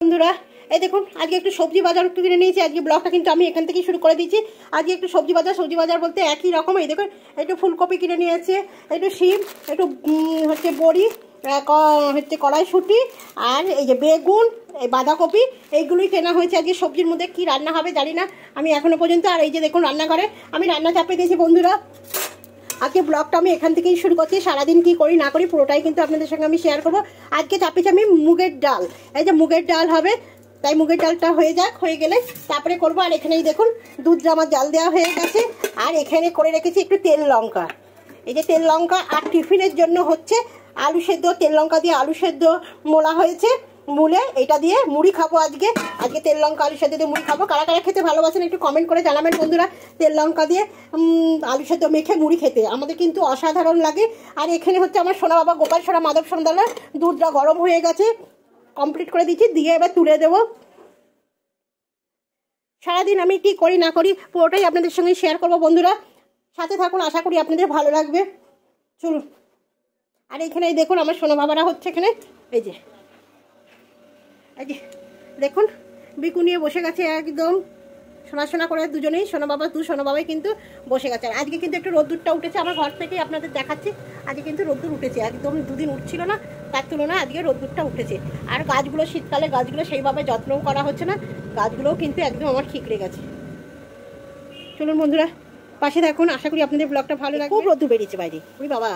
বন্ধুরা এই দেখুন আজকে একটু সবজি বাজার একটু কিনে নিয়েছি। আজকে ব্লগটা কিন্তু আমি এখান থেকেই শুরু করে দিয়েছি। আজকে একটু সবজি বাজার বলতে একই রকম। এই দেখুন একটু ফুলকপি কিনে নিয়েছে, একটু শিম, একটু হচ্ছে বড়ি, হচ্ছে কড়াইশুঁটি, আর এই যে বেগুন, এই বাঁধাকপি, এইগুলোই কেনা হয়েছে। আজকে সবজির মধ্যে কি রান্না হবে জানি না আমি এখনো পর্যন্ত। আর এই যে দেখুন রান্নাঘরে আমি রান্না চাপিয়ে দিয়েছি বন্ধুরা। আজকে ব্লগটা আমি এখান থেকেই শুরু করছি। সারাদিন কি করি না করি পুরোটাই কিন্তু আপনাদের সঙ্গে আমি শেয়ার করবো। আজকে চাপিয়েছি আমি মুগের ডাল। এই যে মুগের ডাল হবে, তাই মুগের ডালটা হয়ে যাক, হয়ে গেলে তারপরে করবো। আর এখানেই দেখুন দুধটা আমার জাল দেওয়া হয়ে গেছে। আর এখানে করে রেখেছি একটু তেল লঙ্কা। এই যে তেল লঙ্কা, আর টিফিনের জন্য হচ্ছে আলু সেদ্ধ, তেল লঙ্কা দিয়ে আলু সেদ্ধ মোলা হয়েছে। মুলে এটা দিয়ে মুড়ি খাবো আজকে। আজকে তেল লঙ্কা আলু সেদ্ধ দিয়ে মুড়ি খাবো। কারা কারা খেতে ভালোবাসেন একটু কমেন্ট করে জানাবেন বন্ধুরা। তেল লঙ্কা দিয়ে আলু সেদ্ধ মেখে মুড়ি খেতে আমাদের কিন্তু অসাধারণ লাগে। আর এখানে হচ্ছে আমার সোনা বাবা গোপাল সোনা মাধব সন্ধ্যালা দুধটা গরম হয়ে গেছে, কমপ্লিট করে দিচ্ছি, দিয়ে এবার তুলে দেবো। সারাদিন আমি কি করি না করি পুরোটাই আপনাদের সঙ্গে শেয়ার করবো বন্ধুরা। সাথে থাকুন, আশা করি আপনাদের ভালো লাগবে। চলুন। আর এখানে দেখুন আমার সোনা বাবারা হচ্ছে এখানে, এই যে দেখুন বিকু নিয়ে বসে গেছে একদম শোনা করে দুজনেই। সোনা বাবাই কিন্তু বসে গেছে। আর আজকে কিন্তু একটু রোদ্দুরটা উঠেছে আমার ঘর থেকেই আপনাদের দেখাচ্ছি। আজকে কিন্তু রোদ্দুর উঠেছে, একদম দুদিন উঠছিল না, তার তুলনায় আজকে রোদ্দুরটা উঠেছে। আর গাছগুলো শীতকালে গাছগুলো সেইভাবে যত্নও করা হচ্ছে না, গাছগুলোও কিন্তু একদম আমার ঠিকরে গেছে। চলুন বন্ধুরা পাশে থাকুন, আশা করি আপনাদের ব্লগটা ভালো লাগবে। খুব রোদ্দুর বেরিয়েছে বাইরে, ওই বাবা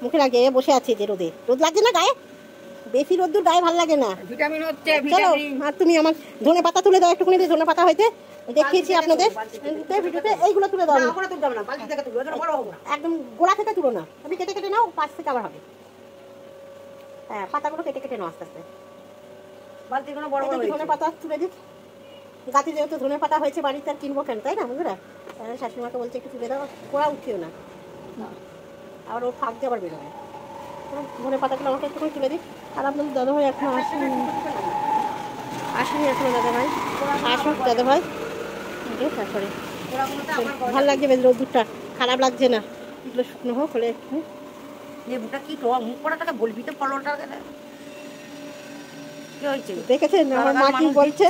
মুখে লাগে বসে আছে যে রোদে। রোদ লাগছে না গায়ে? বেশি রোদ্দুর গায়ে ভালো লাগে না, ভিটামিন হচ্ছে। চলো আর তুমি আমার ধনে পাতা তুলে দাও একটুখানি, ধনে পাতা হইতে দেখিয়েছি আপনাদের ভিডিওতে। এইগুলো তুলে দাও, একদম গোড়া থেকে তুলো না, তুমি কেটে কেটে নাও, পাশ থেকে আবার হবে। হ্যাঁ পাতাগুলো কেটে কেটে নাও আস্তে আস্তে। ধনে পাতা তুলে দিই, গাছে যেহেতু ধনে পাতা হয়েছে বাড়িতে আর কিনবো কেন, তাই না বন্ধুরা? শাশুড়িমাকে বলছে একটু তুলে দাও, গোড়া উঠিও না, আবার ওর ফাঁক দিয়ে আবার বেরোবে। ধনে পাতাগুলো আমাকে একটুখানি তুলে দিই। আর আপনাদের দাদাভাই এখনো আসেনি এখনো দাদাভাই, আসুক দাদাভাই। তারপরে ভালো লাগছে বেশ, রোদ্দুরটা খারাপ লাগছে না, এগুলো শুকনো হোক হলে। লেবুটা কি মুখ পড়াটাকে বলবি তো, ফলটা দেখেছেন আমার মা কি বলছে,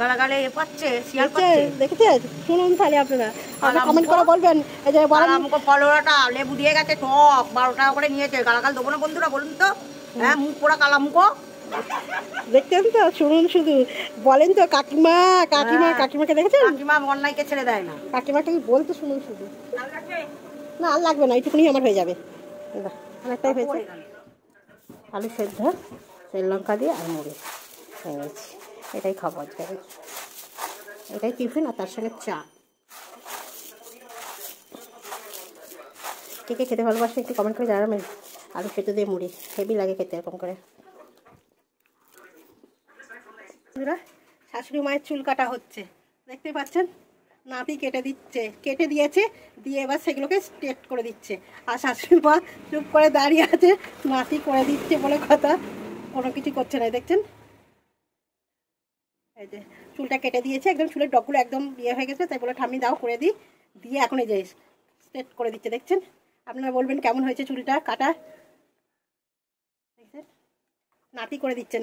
গালাগালে পাচ্ছে শিয়াল পাচ্ছে, দেখেছেন? শুনুন তাহলে আপনারা কমেন্ট করে বলবেন। এই যে ফলটা লেবু দিয়ে গেছে টক 12 টাকা করে নিয়েছে, গালাগাল দেবো না বন্ধুরা বলুন তো? হ্যাঁ মুখ পোড়া কালা মুখো দেখতেন তো, শুনুন শুধু বলেন তো কাকিমাকে দেখেছেন? কাকিমা অন্যায়কে ছেড়ে দেয় না, কাকিমাকে বলতে শুনুন শুধু। না আর লাগবে না, এইটুকুনি আমার হয়ে যাবে, অনেকটাই হয়েছে। আলু সেদ্ধ তেল লঙ্কা দিয়ে আর মুড়ি এনেছি, এটাই খাবো আজকে, এটাই টিফিন। আর তার সঙ্গে চা। কে কে খেতে ভালোবাসে একটু কমেন্ট করে জানাবেন। আলু সেদ্ধ দিয়ে মুড়ি হেভি লাগে খেতে এরকম করে। শাশুড়ি মায়ের চুল কাটা হচ্ছে, দেখতে পাচ্ছেন? নাতি কেটে দিয়েছে, দিয়ে এবার সেগুলোকে স্ট্রেট করে দিচ্ছে। আর শাশুড়ি মা চুপ করে দাঁড়িয়ে আছে, নাতি করে দিচ্ছে বলে কথা, কোনো কিছু করছে না। দেখছেন এই যে চুলটা কেটে দিয়েছে, একদম চুলের ডগগুলো একদম ইয়ে হয়ে গেছে, তাই বলে ঠাম্মি দাও করে দিই, দিয়ে এখন এই যে স্ট্রেট করে দিচ্ছে। দেখছেন? আপনারা বলবেন কেমন হয়েছে চুলটা কাটা। দেখছেন? নাতি করে দিচ্ছে,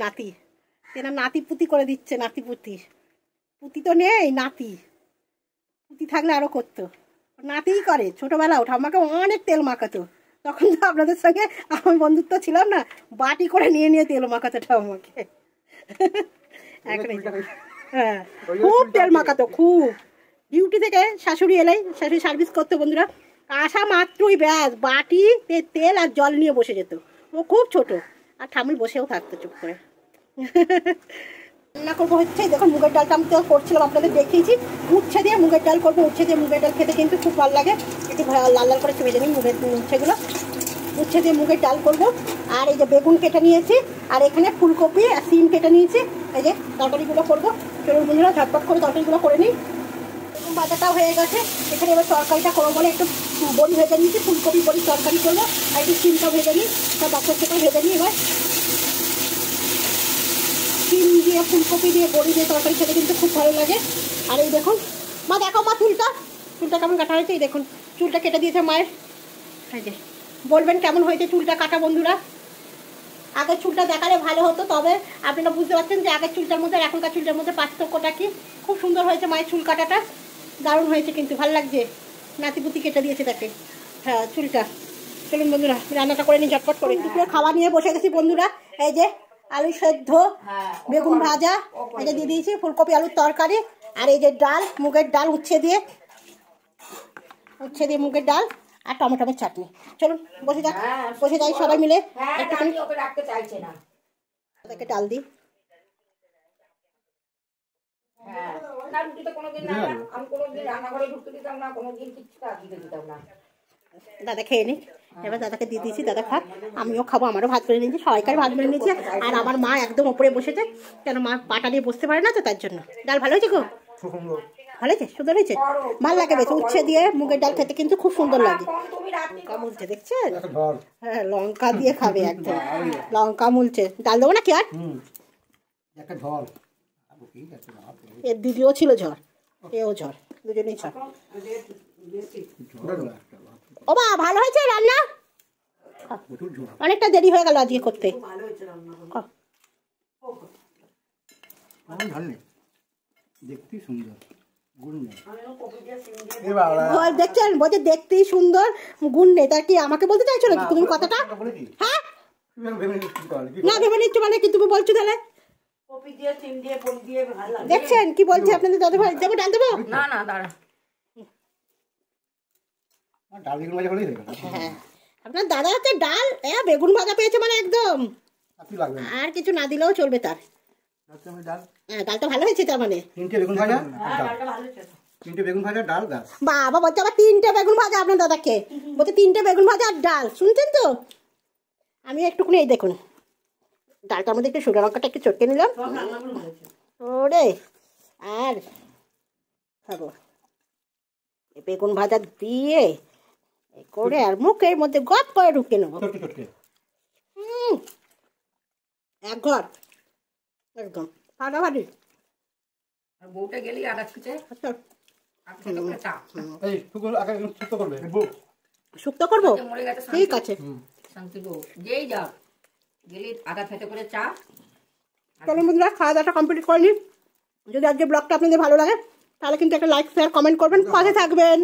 নাতি পুতি করে দিচ্ছে, নাতি পুতি তো নেই, নাতি পুতি থাকলে আরো করতো, নাতিই করে। ছোটবেলাও ঠাম্মাকে অনেক তেল মাখাতো, তখন তো আপনাদের সঙ্গে আমার বন্ধুত্ব ছিলাম না, বাটি করে নিয়ে তেল মাখাতো ঠাম্মাকে। হ্যাঁ খুব তেল মাখাতো, খুব। ডিউটি থেকে শাশুড়ি শাশুড়ি সার্ভিস করতো বন্ধুরা, আসা মাত্রই ব্যাস বাটি তেল আর জল নিয়ে বসে যেত। ও খুব ছোট, আর ঠাম্মি বসেও থাকতো চুপ করে। রান্না করবো হচ্ছে দেখুন মুগের ডালটা আমি তো করছিলাম আপনাদের দেখিয়েছি, উচ্ছে দিয়ে মুগের ডাল করবো। উচ্ছে দিয়ে মুগের ডাল খেতে কিন্তু খুব ভালো লাগে, একটু লাল লাল করে ভেজে নিই উচ্ছে দিয়ে মুগের ডাল করবো। আর এই যে বেগুন কেটে নিয়েছি, আর এখানে ফুলকপি আর সিম কেটে নিয়েছি। এই যে তরকারিগুলো করবো, চলুন বন্ধুরা ঝটপট করে তরকারিগুলো করে নিই। বেগুন ভাজাটাও হয়ে গেছে, এখানে এবার তরকারিটা করবো বলে একটু বড়ি ভেজে নিয়েছি, ফুলকপি বড়ির তরকারি করবো। আর একটু সিমটা ভেজে নিই, সব বাচ্চার থেকে ভেজে নিই। এবার সিম দিয়ে ফুলকপি দিয়ে বড়ি দিয়ে তরকারি খেতে কিন্তু খুব ভালো লাগে। আর এই দেখুন মা, দেখো মা চুলটা কেমন কাটা হয়েছে। এই দেখুন চুলটা কেটে দিয়েছে মায়ের। এই যে বলবেন কেমন হয়েছে চুলটা কাটা বন্ধুরা। আগের চুলটা দেখালে ভালো হতো, তবে আপনারা বুঝতে পারছেন যে আগের চুলটার মধ্যে আর এখনকার চুলটার মধ্যে পার্থক্যটা কি। খুব সুন্দর হয়েছে মায়ের চুল কাটাটা, দারুণ হয়েছে কিন্তু ভালো লাগছে। নাতিপুতি কেটে দিয়েছে তাকে, হ্যাঁ চুলটা। চলুন বন্ধুরা রান্নাটা করে নিই ঝটপট করে। দুপুরে খাওয়া নিয়ে বসে গেছি বন্ধুরা। এই যে আলু সেদ্ধ, বেগুন ভাজা, এই যে দিয়ে দিয়েছি ফুলকপি আলুর তরকারি, আর এই যে ডাল, মুগের ডাল উচ্ছে দিয়ে মুগের ডাল আর টমেটোর চাটনি। চলুন বসে যাই সবাই মিলে একটুখানি। তাদেরকে ডাল দিই। দাদা খেয়ে নিক, এবার দাদাকে দিয়ে দিয়েছি, দাদা খাক, আমিও খাবো, আমারও ভাত করে নিয়েছি, সবাইকার ভাত করে নিয়েছি। আর আমার মা একদম ওপরে বসেছে, কেন মা পাটা নিয়ে বসতে পারে না তো, তার জন্য। ডাল ভালো হয়েছে গো, ভালো হয়েছে, সুন্দর হয়েছে, ভালো লাগে বেশ। উচ্ছে দিয়ে মুগের ডাল খেতে কিন্তু খুব সুন্দর লাগে। লঙ্কা মুলছে দেখছেন, হ্যাঁ লঙ্কা দিয়ে খাবে একদম, লঙ্কা মুলছে। ডাল দেবো না কি আর, এর দিদিও ছিল ঝড়, এও ঝড়, দুজনেই ঝড়। ও বা ভালো হয়েছে রান্না, অনেকটা দেরি হয়ে গেল আজকে করতে। দেখছেন বলছে দেখতেই সুন্দর, গুণ নেই, তার কি আমাকে বলতে চাইছো নাকি তুমি কথাটা? হ্যাঁ না ভেবে নিচ্ছ মানে কি তুমি বলছো তাহলে? দেখছেন কি বলছে আপনাদের দাদা ভাই? দেবো ডাল দেবো? না না দাঁড়া, হ্যাঁ আপনার দাদা হচ্ছে ডাল বেগুন ভাজা পেয়েছে মানে একদম, আর কিছু না দিলেও চলবে তার। হ্যাঁ ডালটা ভালো হয়েছে তার মানে। বাবা বলছে আবার 3টে বেগুন ভাজা, আপনার দাদাকে বলছে 3টে বেগুন ভাজা আর ডাল, শুনছেন তো? আমি একটুখানি এই দেখুন ডালটার মধ্যে একটু শুকনো লঙ্কাটা একটু চটকে নিলাম, ওরে আর খাবো বেগুন ভাজা দিয়ে করে, আর মুখের মধ্যে গপ করে ঢুকে নেবো। এক ঘর একদম ফাটাফাটি। বউটা গেলি আর শুক্তো করবো, ঠিক আছে। চলো বন্ধুরা খাওয়া দাওয়াটা কমপ্লিট করে নিই। যদি আজকে ব্লগটা আপনাদের ভালো লাগে তাহলে কিন্তু একটা লাইক শেয়ার কমেন্ট করবেন, পাশে থাকবেন।